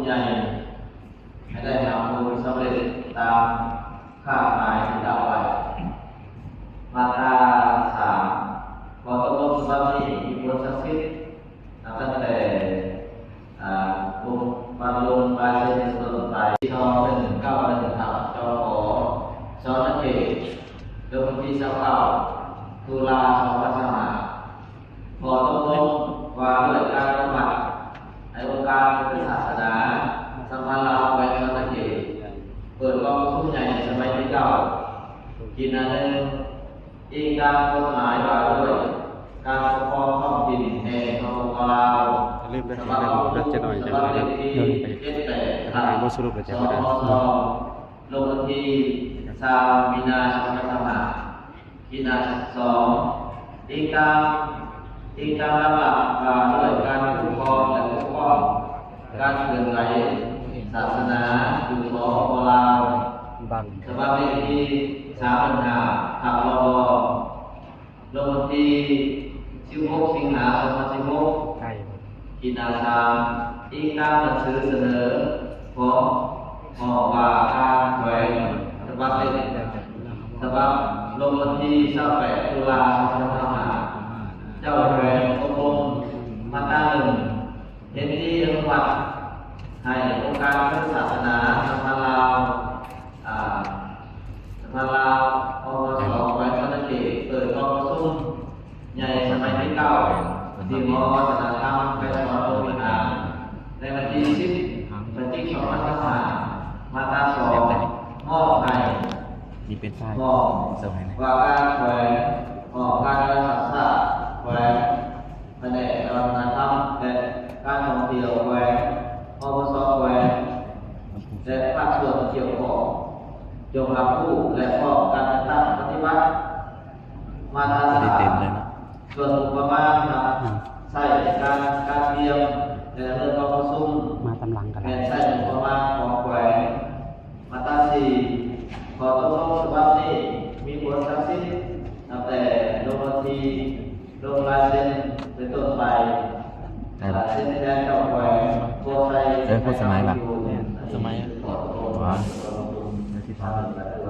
หญ่ให้ได้ทำบุญสำเร็จตามข้าหมายที่กล่าวไว้มาตรา3ขอตกลงว่านี้มีผลศักดิ์สิทธิ์ตั้งแต่บุญบำรุงบาเชนต้นไปชอเป็น9เป็นครับจอขอชอนักเอกเริ่มที่29ตุลา2565ขอตกลงว่าด้วยการปฏิบัติในองค์การพุทธศาสนาสัมพันธ์ลาวแขวงชนเขตเปิดกองทุนใหญ่สมัยที่9กินอันหนึ่งอีกตามกฎหมายว่าด้วยการปกครองท้องถิ่นแห่งสปปลาวเริ่มได้ที่นั่งรัชหน่อยจะมาเดินไปทางบทสรุปเลยจะมาเดินลงวันที่3 มีนาคม2565กินอัน2อีกตามระบาดว่าด้วยการคุ้มครองและปกป้องการเคลื่อนไหวศาสนาอยู่สปปลาวฉบับเลขที่315ทับลลงวันที่16 สิงหาคม2516กินอาสาอีกตามหนังสือเสนอของหอว่าการแขวงฉบับเลขฉบับลงวันที่28 ตุลาคม2565เจ้าแขวงอบรมมาตรา1เห็นที่อนุมัติให้องค์การพุทธศาสนาสัมพันธ์ลาวอบส.แขวงชนเขตเปิดกองประชุมใหญ่สมัยที่9ที่มอวัฒนธรรมไปสอนโรงวิหารในวันที่10 พฤศจิกายน2565มาตรา2มอบให้นี่เป็นไฟมอบว่าการแขวงมอบการรักษาแขวงแผนกวัฒนธรรมและการท่องเที่ยวแขวงอบส.แขวงและภาคส่วนเกี่ยวข้องจงรับผู้และพร้อมการตั้งปฏิบัติมาตรา3ส่วนประมาณใส่การเตรียมและเรื่องกองประชุมมาตำลังกันและใส่ประมาณของแขวงมาตรา4ขอตกลงฉบับนี้มีผลศักดิ์สิทธิ์ตั้งแต่ลงวันที่ลงลายเซ็นเป็นต้นไปเส้นแดนเจ้าแขวงโพไซพูดสมัยแบบสมัยขอตกลงที่ทำ